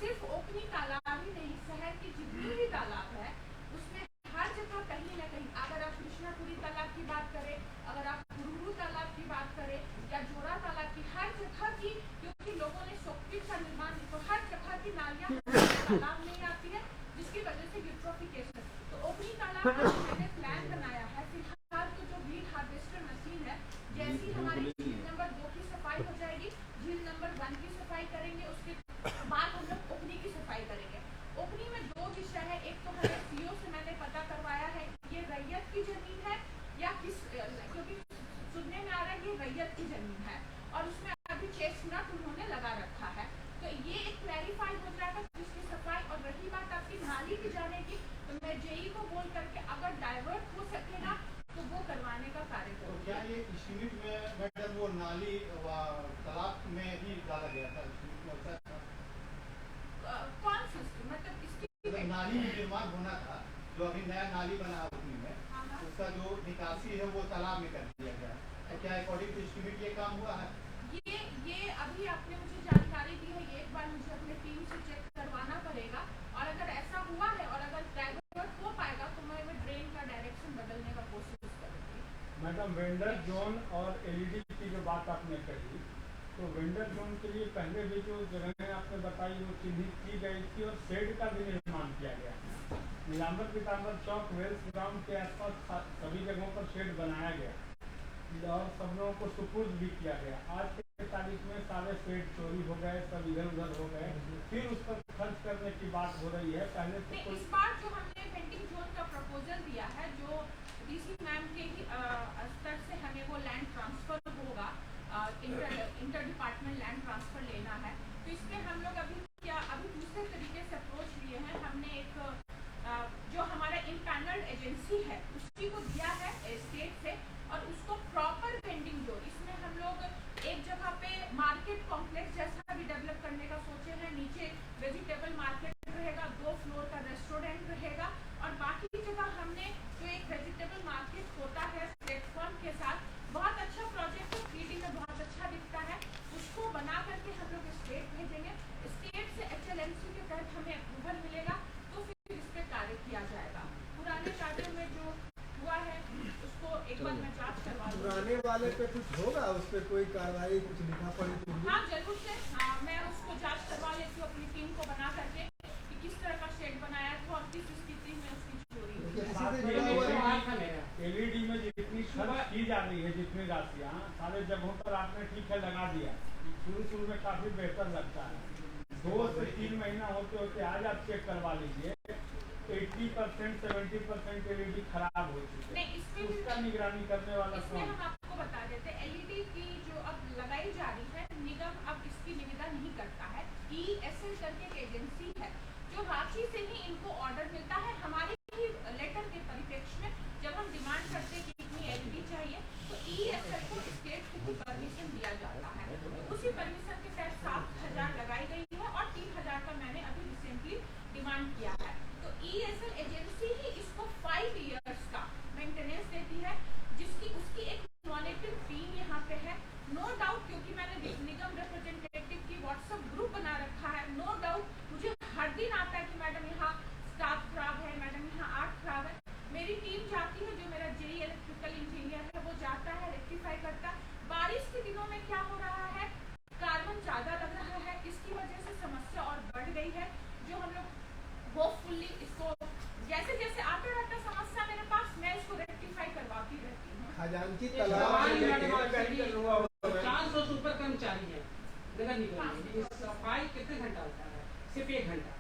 [SPEAKER 2] सिर्फ ओखनी तालाब ही नहीं, शहर की जितनी भी तालाब है उसमें हर जगह कहीं ना कहीं, अगर आप कृष्णापुरी तालाब की बात करें, अगर आप कुरुरू तालाब की बात करें या जोरा तालाब की, हर जगह की, क्योंकि लोगों ने सॉकेट का निर्माण, तो हर जगह की नालियां तालाब नहीं आती है जिसकी वजह से यूट्रोफिकेशन। तो ओखनी तालाब का मैंने प्लान बनाया है फिलहाल, तो जो वीड हार्वेस्टर मशीन है, जैसी हमारी झील नंबर 2 की सफाई हो जाएगी, झील नंबर 1 की सफाई करेंगे, उसके बाद हम लोग ओखनी की सफाई करेंगे। ओखनी में 2 विषय है, एक तो हमें सीओ से मैंने पता करवाया है ये रैयत की जमीन है या किस, क्योंकि सुनने में आ रहा है ये रैयत की जमीन है और उसमें अभी चेस्टनट उन्होंने लगा रखा है, तो ये एक क्लैरिफाई हो जाएगा जिसकी सफाई। और रही बात आपकी नाली की जाने की, तो मैं जेई को बोल करके अगर डाइवर्ट हो सकेगा तो वो करवाने का कार्य
[SPEAKER 4] तो
[SPEAKER 2] करूँगी।
[SPEAKER 4] क्या ये इस्टीमेट में मैडम वो नाली तालाब में ही डाला गया था?
[SPEAKER 2] कौन सी मतलब इसकी
[SPEAKER 4] नाली में निर्माण होना था, जो अभी नया नाली बना ओखनी में, उसका जो निकासी है वो तालाब में कर दिया गया। तो क्या अकॉर्डिंग टू एस्टीमेट ये काम हुआ है?
[SPEAKER 2] ये अभी आपने मुझे जानकारी दी है, ये एक बार मुझे अपने टीम से चेक करवाना पड़ेगा, और अगर ऐसा हुआ है और अगर डाइवर्ट हो पाएगा तो मैं ड्रेन का डायरेक्शन बदलने का कोशिश करूँगी।
[SPEAKER 5] मैडम वेंडर जोन और एलईडी की जो बात आपने कही, तो वेंडर जोन के लिए पहले भी जो जगह आपने बताई वो चिन्हित की गई थी और शेड का भी निर्माण किया गया। नीलांबर पीताम्बर चौक वेल्स ग्राउंड के आसपास सभी जगहों पर शेड बनाया गया और सब लोगों को सुपुर्द भी किया गया। आज के तारीख में सारे शेड चोरी हो गए, सब इधर उधर हो गए, फिर उस पर खर्च करने की बात हो रही है। पहले तो
[SPEAKER 2] इस बार जो हमने वेंडिंग जोन का प्रपोजल दिया है, जो डीसी मैम के ही स्तर से हमें वो लैंड ट्रांसफर होगा, इंटर डिपार्टमेंट लैंड ट्रांसफर लेना है, तो इसमें हम लोग अभी दूसरे तरीके से अप्रोच लिए हैं। हमने एक जो हमारा इम्पैनल्ड एजेंसी है उसी को दिया है स्टेट से, और उसको प्रॉपर वेंडिंग जोन, इसमें हम लोग एक जगह पे मार्केट कॉम्प्लेक्स जैसा भी डेवलप करने का सोचे हैं, नीचे वेजिटेबल मार्केट रहेगा, 2 फ्लोर का रेस्टोरेंट रहेगा, और बाकी जगह हमने जो एक वेजिटेबल मार्केट होता है प्लेटफॉर्म के साथ, बहुत अच्छा प्रोजेक्ट है, 3D में बहुत अच्छा दिखता है, उसको बना करके हम लोग स्टेट भेजेंगे। स्टेट से HLMC के तहत हमें अप्रूवल मिलेगा तो फिर इस पे कार्य किया जाएगा। पुराने कार्यों में जो हुआ है उसको एक बार मैं जांच करवा लूँगी।
[SPEAKER 6] पुराने वाले पे कुछ होगा, उस पर कोई कार्रवाई कुछ लिखा पड़ी तो
[SPEAKER 2] हाँ जरूर से, मैं उसको जांच करवा लेती हूँ अपनी टीम को बना करके कि किस तरह का शेड बनाया था और किस स्थिति में उसकी चोरी हुई।
[SPEAKER 5] एलईडी में जितनी खर्च की जा रही है, जितनी राशियाँ सारे जगहों पर आपने ठीक है लगा दिया, शुरू में काफी बेहतर लगता है। 2 से 3 महीना होते होते आज आप चेक करवा लीजिए, 80% 70% एलईडी खराब हो चुकी है,
[SPEAKER 2] नहीं, इसमें भी-
[SPEAKER 5] उसका निगरानी करने वाला
[SPEAKER 2] इसमें
[SPEAKER 5] कौन?
[SPEAKER 2] हम आपको बता देते हैं, एलईडी की जो अब लगाई जा रही है, निगम अब इसकी निविदा नहीं करता है। ESL करके एक एजेंसी है जो रांची से ही इनको ऑर्डर मिलता है। हमारे ही लेटर के परिप्रेक्ष्य में जब हम डिमांड करते हैं कि इतनी एलईडी चाहिए तो ESL को स्टेट को परमिशन दिया जाता है। तो उसी परमिशन के तहत 7,000 लगाई गई है और 3,000 का मैंने अभी रिसेंटली डिमांड किया है। तो ESL एजेंसी ही इसको 5 इयर्स का मेंटेनेंस देती है, जिसकी उसकी एक मॉनिटरिंग टीम यहाँ पे है। नो डाउट, क्योंकि मैंने निगम रिप्रेजेंटेटिव की व्हाट्सएप ग्रुप बना रखा है, नो डाउट मुझे हर दिन आता है कि मैडम यहाँ स्टाफ खराब है, मैडम यहाँ आर्ट खराब है। मेरी टीम जाती है, जो मेरा जेई इलेक्ट्रिकल इंजीनियर है वो जाता है, रेक्टिफाई करता है। बारिश के दिनों में क्या हो रहा है, कार्बन ज्यादा लग रहा है, इसकी वजह से समस्या और बढ़ गई है, जो हम लोग होपफुल्ली इसको जैसे जैसे आते रहता समस्या मेरे पास, मैं इसको रेक्टिफाई करवाती रहती हूँ।
[SPEAKER 6] खजांची
[SPEAKER 7] सफाई
[SPEAKER 6] तालाब
[SPEAKER 7] मैडम 400 से ऊपर कर्मचारी है नगर निगम में। ये सफाई कितने घंटा होता है? सिर्फ 1 घंटा,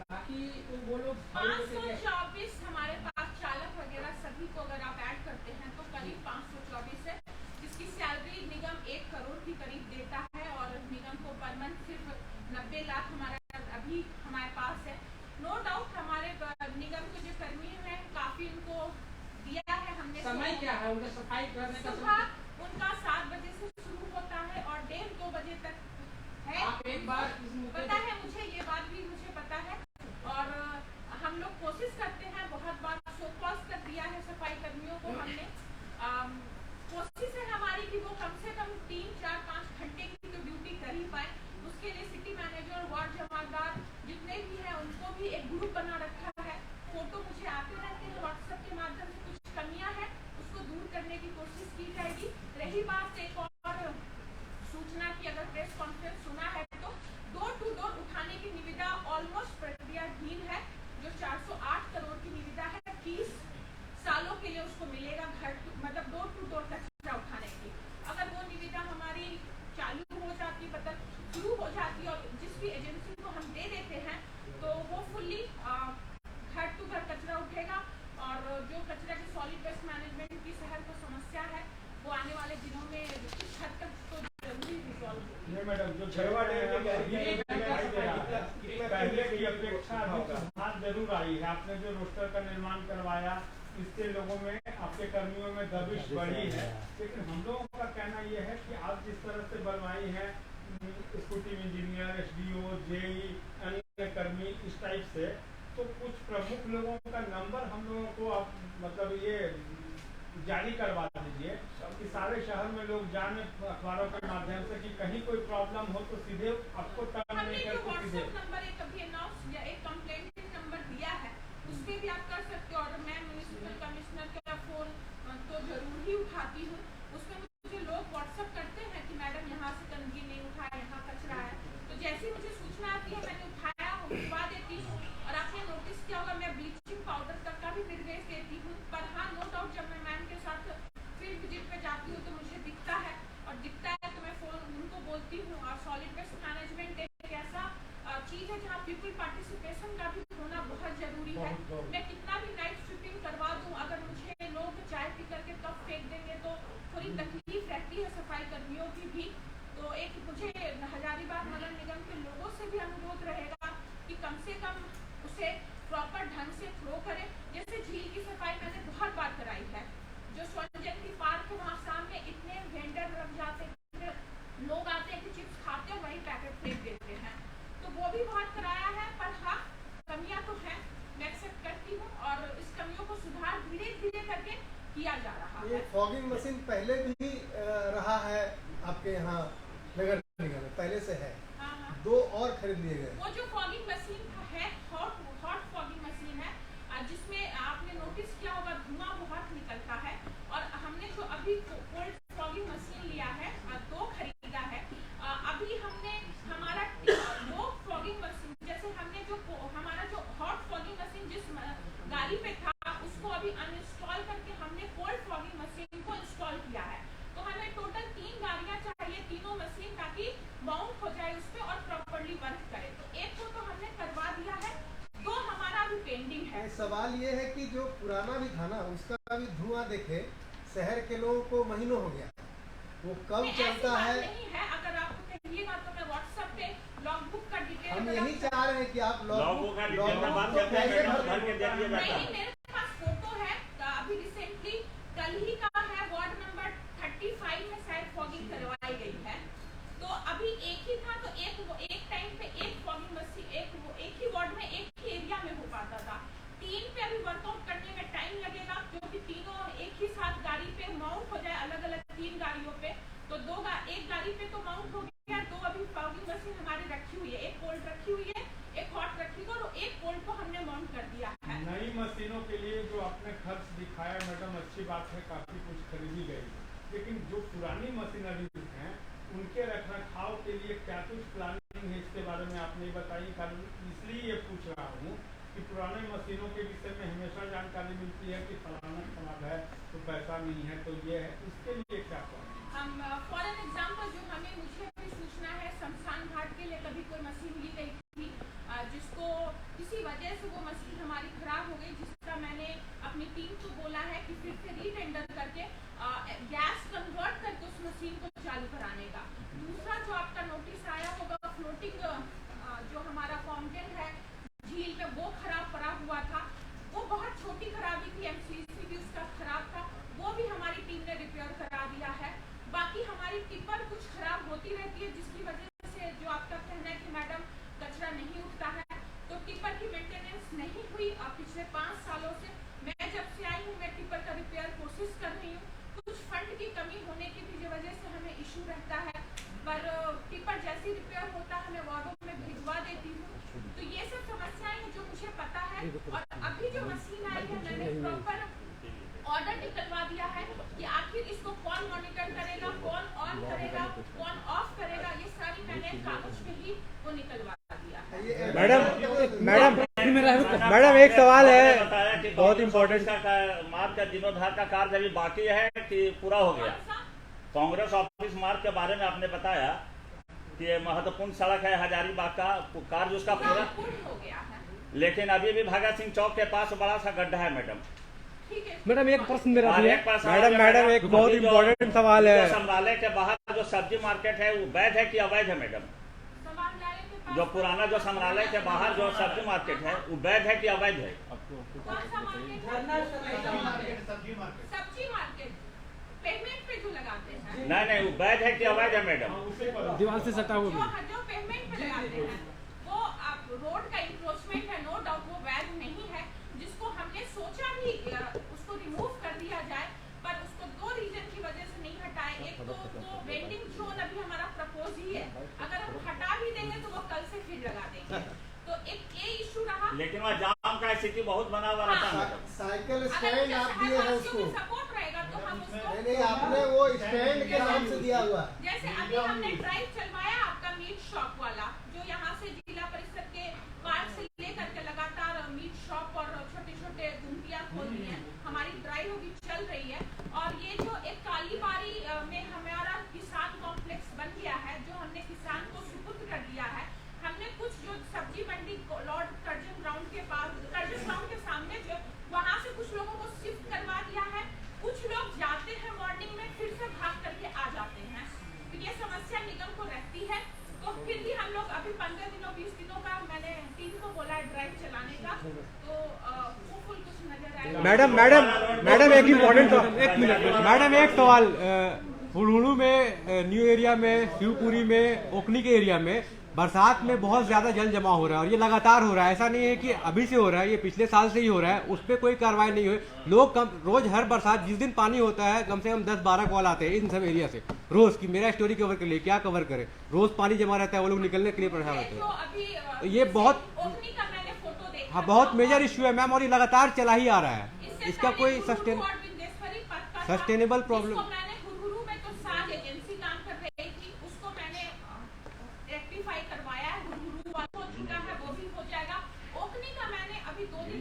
[SPEAKER 7] बाकी तो वो लोग
[SPEAKER 2] 524 हमारे पास चालक वगैरह सभी को अगर आप ऐड करते हैं तो करीब 524 है, जिसकी सैलरी निगम 1 करोड़ की करीब देता है और निगम को पर मंथ सिर्फ 90 लाख हमारा अभी हमारे पास है। नो डाउट हमारे निगम के जो कर्मी हैं काफी उनको दिया है हमने।
[SPEAKER 7] समय क्या है उनका सफाई करने का?
[SPEAKER 2] सुबह उनका 7 बजे से शुरू होता है और 1:30-2 बजे तक है।
[SPEAKER 7] आप एक बार
[SPEAKER 2] पता है मुझे, ये बात भी मुझे पता है और हम लोग कोशिश करते हैं, बहुत बार शोकॉज कर दिया है सफाई कर्मियों को हमने। कोशिश है हमारी कि वो कम से कम 3, 4, 5 घंटे की तो ड्यूटी कर ही पाए। उसके लिए सिटी मैनेजर, वार्ड जमादार जितने भी हैं उनको भी एक ग्रुप बना रखा है। फोटो मुझे आते रहते हैं व्हाट्सएप के माध्यम से, कुछ कमियां हैं उसको दूर करने की कोशिश की जाएगी। रही बात एक और सूचना की, अगर प्रेस कॉन्फ्रेंस सुना है तो डोर टू डोर उठाने की निविदा ऑलमोस्ट प्रक्रियाधीन है। जो 408 करोड़ की निविदा है, 30 सालों के लिए उसको मिलेगा घर मतलब डोर टू डोर कचरा उठाने की। अगर वो निविदा हमारी चालू हो जाती, मतलब शुरू हो जाती और जिस भी एजेंसी को हम दे देते हैं तो वो फुल्ली घर टू घर कचरा उठेगा और जो कचरा की सॉलिड वेस्ट मैनेजमेंट की शहर को समस्या है वो आने वाले दिनों में कुछ हद तक तो जरूरी रिजॉल्व होगी।
[SPEAKER 5] ये मैडम जो पहले की अपेक्षा अभी सुधार जरूर आई है। आपने जो रोस्टर का निर्माण करवाया इससे लोगों में, आपके कर्मियों में दबिश बढ़ी है, लेकिन हम लोगों का कहना यह है कि आप जिस तरह से बनवाई है स्कूटी इंजीनियर, SDO, जेई, अन्य कर्मी इस टाइप से, तो कुछ प्रमुख लोगों का नंबर हम लोगों को आप मतलब ये जारी करवा दीजिए कि सारे शहर में लोग जाने अखबारों के माध्यम से कि कहीं कोई प्रॉब्लम हो तो सीधे आपको
[SPEAKER 2] हमने जो
[SPEAKER 5] सीधे
[SPEAKER 2] व्हाट्सएप नंबर एक अभी अनाउंस या एक कंप्लेंट नंबर दिया है उस पे भी आप कर सकते हो और मैं म्युनिसिपल कमिश्नर का फोन तो जरूर ही उठाती हूँ। उसमें मुझे लोग व्हाट्सएप करते हैं कि मैडम यहाँ से गंदगी नहीं उठाया, यहाँ कचरा है, तो जैसी मुझे सूचना आती है मैंने उठाया उठवा देती हूँ। और आपने नोटिस किया होगा मैं ब्लीचिंग पाउडर तक का भी निर्देश देती हूँ। पर हाँ, नो डाउट जब मैं मैम के साथ फील्ड विजिट पे जाती हूँ तो मुझे दिखता है और दिखता है तो मैं फोन उनको बोलती हूँ। और सॉलिड वेस्ट मैनेजमेंट एक ऐसा चीज है जहाँ पीपल पार्टिसिपेशन का भी होना बहुत जरूरी है। मैं कितना भी नाइट स्वीपिंग करवा दूँ, अगर मुझे लोग चाय पी करके कप फेंक देंगे तो थोड़ी तकलीफ रहती है सफाई कर्मियों की भी। तो एक मुझे हजारीबाग नगर निगम के लोगों से भी अनुरोध रहेगा कि कम से कम उसे प्रॉपर ढंग से थ्रो करें। जैसे झील की सफाई मैंने बहुत बार कराई है, जो स्वर्ण जयंती पार्क है वहाँ सामने इतने वेंडर लग जाते हैं, लोग आते हैं कि चिप्स खाते हैं वही पैकेट फेंक देते हैं, तो वो भी बहुत कराया है। पर हाँ, कमियां तो हैं, मैं एक्सेप्ट करती हूँ और इस कमियों को सुधार धीरे धीरे करके किया जा रहा है।
[SPEAKER 6] ये फॉगिंग मशीन पहले भी रहा है आपके यहाँ नगर निगम में, पहले से है।
[SPEAKER 2] हाँ, हाँ।
[SPEAKER 6] 2 और खरीद लिए गए।
[SPEAKER 2] वो जो फॉगिंग मशीन है हॉट फॉगिंग मशीन है, जिसमें आपने नोटिस किया होगा धुआं बहुत निकलता है। और हमने जो अभी कोल्ड फॉगिंग मशीन लिया है 2 खरीदा है। अभी हमने हमारा 2 फॉगिंग मशीन, जैसे हमने जो हमारा जो हॉट फॉगिंग मशीन जिस गाड़ी पे था उसको अभी अनइंस्टॉल करके हमने कोल्ड फॉगिंग मशीन को इंस्टॉल किया है। तो हमें टोटल 3 गाड़ियां चाहिए, तीनों मशीन, ताकि माउंट हो जाए उस पर और प्रॉपर्ली वर्क करे। तो एक
[SPEAKER 6] सवाल ये है कि जो पुराना भी था ना, उसका भी धुआं देखे शहर के लोगों को महीनों हो गया, वो कब चलता है।
[SPEAKER 2] नहीं है, अगर आपको कहिएगा तो मैं व्हाट्सएप पे लॉगबुक का डिटेल
[SPEAKER 6] हम यही चाह रहे हैं कि आप लॉगबुक
[SPEAKER 3] का
[SPEAKER 6] कैसे
[SPEAKER 3] भर के दे दिए जाता
[SPEAKER 2] नहीं,
[SPEAKER 3] है।
[SPEAKER 2] मेरे पास फोटो है, अभी रिसेंटली कल ही का है, वार्ड नंबर 35 में शायद फॉगिंग करवाई गई है। तो अभी एक ही था, तो एक टाइम पे एक फॉगिंग मशीन एक ही वार्ड में एक ही एरिया में हो पाता था। 3 पे अभी वर्कआउट करने में टाइम लगेगा, क्योंकि तीनों एक ही साथ गाड़ी पे माउंट हो जाए, अलग अलग 3 गाड़ियों पे, तो एक गाड़ी पे तो माउंट हो गया, 2 अभी फॉगिंग मशीन हमारी रखी हुई है, एक पोल्ट रखी हुई है, एक हॉट रखी हुई है, और एक पोल्ट को हमने माउंट कर दिया है।
[SPEAKER 5] नई मशीनों के लिए जो आपने खर्च दिखाया मैडम, अच्छी बात है, काफी कुछ खरीदी गई, लेकिन जो पुरानी मशीनरी हैं उनके रखरखाव के लिए क्या कुछ प्लानिंग है, इसके बारे में आप नहीं बताइए। कारण इसलिए ये पूछ रहा हूँ कि पुराने मशीनों के विषय में हमेशा जानकारी मिलती है कि फलाना खराब है तो पैसा नहीं है, तो ये है, उसके लिए क्या करें
[SPEAKER 2] हम फॉर एन एग्जाम्पल, जो मुझे भी सूचना है, शमशान घाट के लिए कभी कोई मशीन ली गई थी, जिसको किसी वजह से वो मशीन हमारी खराब हो गई, जिसका मैंने अपनी टीम को बोला है कि फिर से रीटेंडर करके गैस कन्वर्ट करके उस मशीन को चालू कराने का। दूसरा जो आपका नोटिस आया होगा, फ्लोटिंग जो हमारा फाउंटेन है झील में, वो खराब पड़ा हुआ था, वो बहुत छोटी खराबी थी, एमसीसी भी उसका खराब था, वो भी हमारी टीम ने रिपेयर करा दिया है। बाकी हमारी टिप्पर कुछ खराब होती रहती है, जिसकी वजह से जो आपका कहना है कि मैडम कचरा नहीं उठता है, तो टिप्पर की मेंटेनेंस नहीं हुई। पिछले 5 सालों से मैं जब से आई हूँ, मैं टिप्पर का रिपेयर कोशिश कर रही हूँ, कुछ फंड की कमी होने की भी वजह से हमें इशू रहता है, पर टिप्पर जैसी रिपेयर होता है मैं वार्डों में भिजवा देती हूँ। तो ये सब समस्याएं हैं जो मुझे पता है, और अभी जो मशीन आई है मैंने प्रॉपर ऑर्डर निकलवा दिया है कि आखिर इसको कौन मॉनिटर करेगा, कौन ऑन करेगा, कौन ऑफ करेगा, ये सारी मैंने कागज पे ही वो निकलवा दिया है।
[SPEAKER 8] मैडम एक सवाल है,
[SPEAKER 3] बताया कि
[SPEAKER 8] बहुत इम्पोर्टेंट।
[SPEAKER 3] मार्ग का जीर्णोद्धार का कार्य अभी बाकी है कि पूरा हो गया?
[SPEAKER 2] कौन सा?
[SPEAKER 3] कांग्रेस ऑफिस मार्ग के बारे में आपने बताया कि ये महत्वपूर्ण सड़क है, हजारीबाग का कार्य उसका पूरा
[SPEAKER 2] पूर्ण हो गया है।
[SPEAKER 3] लेकिन अभी भी भगत सिंह चौक के पास बड़ा सा गड्ढा है मैडम।
[SPEAKER 2] ठीक है
[SPEAKER 8] मैडम एक प्रश्न मेरा भी है।
[SPEAKER 3] एक पास सवाल है
[SPEAKER 8] मैडम एक बहुत
[SPEAKER 3] अभी जो-
[SPEAKER 8] इम्पोर्टेंट सवाल है।
[SPEAKER 3] जो समरालय के बाहर जो सब्जी मार्केट है वो वैध है कि अवैध है मैडम?
[SPEAKER 2] समरालय के पास
[SPEAKER 3] जो पुराना जो समरालय के बाहर जो सब्जी मार्केट है वो वैध है कि अवैध है?
[SPEAKER 2] कौन सा मार्केट है?
[SPEAKER 4] सब्जी मार्केट
[SPEAKER 2] सब्जी मार्केट पेमेंट पे जो लगाते हैं,
[SPEAKER 3] नहीं वो वैध है कि अवैध है मैडम?
[SPEAKER 8] दीवार से सटा हुआ
[SPEAKER 2] जो पेमेंट पे लगाते हैं वो आप रोड का इंक्रोचमेंट है, नो डाउट वो वैध नहीं है, जिसको हमने सोचा भी उसको रिमूव कर दिया जाए, पर उसको 2 रीजन की वजह से नहीं हटाए। एक तो वेंडिंग जोन अभी हमारा प्रपोज ही है, अगर हम हटा भी देंगे तो वो कल से फिर लगा देंगे, तो एक ये इशू रहा।
[SPEAKER 3] लेकिन वहाँ जाम का स्थिति बहुत बना हुआ रहता है मैडम।
[SPEAKER 6] साइकिल स्टैंड आप दिए हैं उसको?
[SPEAKER 2] सपोर्ट रहेगा तो हम उसको
[SPEAKER 6] नहीं, आपने वो स्टैंड के नाम से दिया हुआ है।
[SPEAKER 2] जैसे अभी हमने ड्राइव चलवाया आपका मीट शॉप वाला, जो यहाँ से जिला परिषद के पार्क से लेकर के लगातार मीट शॉप और छोटे छोटे गुमटियाँ खोल रही हैं, हमारी ड्राइव अभी चल रही है। और ये जो एक कालीबाड़ी में हमारा किसान कॉम्प्लेक्स बन गया है, जो हमने किसान को सुपुर्द कर दिया है, हमने कुछ जो सब्जी मंडी लॉर्ड कर्जन ग्राउंड के पास, कर्जन ग्राउंड के सामने जो वहाँ से कुछ लोगों को शिफ्ट करवा दिया है। कुछ लोग जाते हैं मॉर्निंग में, फिर से भाग करके आ जाते हैं, तो ये समस्या निगम को रहती है। तो फिर भी हम लोग अभी 15 दिनों 20 दिनों का मैंने टीम को बोला है ड्राइव चलाने का, तो होपफुल कुछ नजर आएगा।
[SPEAKER 8] मैडम एक इम्पोर्टेंट, एक मिनट मैडम, एक सवाल। हुड़हुड़ू में, न्यू एरिया में, शिवपुरी में, ओखली के एरिया में बरसात में बहुत ज्यादा जल जमा हो रहा है, और ये लगातार हो रहा है, ऐसा नहीं है कि अभी से हो रहा है, ये पिछले साल से ही हो रहा है, उस पर कोई कार्रवाई नहीं हुई। लोग रोज हर बरसात जिस दिन पानी होता है कम से कम 10-12 कॉल आते हैं इन सब एरिया से रोज की, मेरा स्टोरी कवर कर लिए, क्या कवर करे, रोज पानी जमा रहता है, वो लोग निकलने के लिए परेशान होते हैं। तो ये बहुत, हाँ बहुत मेजर इश्यू है मैम, और ये लगातार चला ही आ रहा है, इसका कोई सस्टेनेबल प्रॉब्लम।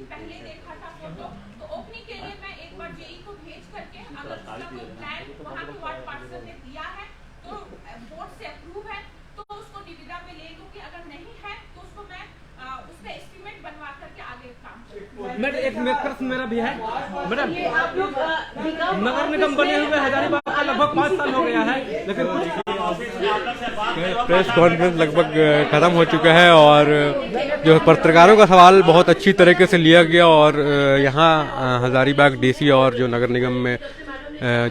[SPEAKER 2] पहले देखा था फोटो, तो ओपनिंग के लिए मैं एक बार जेई को भेज करके, अगर उसका कोई प्लान वहाँ के वार्ड पार्षद ने दिया है तो बोर्ड से अप्रूव है तो उसको निविदा में ले लूँ, कि अगर नहीं है तो उसको मैं उसका एस्टीमेट बनवा करके आगे काम करूँ।
[SPEAKER 8] मैडम एक प्रश्न मेरा भी है मैडम,
[SPEAKER 1] ये आप लोग
[SPEAKER 8] नगर निगम बने हुए हजारीबाग का लगभग 5 साल हो गया है, लेकिन प्रेस कॉन्फ्रेंस लगभग खत्म हो चुका है और जो पत्रकारों का सवाल बहुत अच्छी तरीके से लिया गया और यहाँ हजारीबाग डीसी और जो नगर निगम में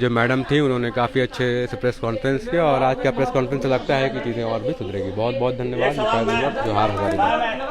[SPEAKER 8] जो मैडम थी उन्होंने काफ़ी अच्छे से प्रेस कॉन्फ्रेंस किया और आज का प्रेस कॉन्फ्रेंस से लगता है कि चीज़ें और भी सुधरेगी। बहुत बहुत धन्यवाद। जोहार हजारीबाग।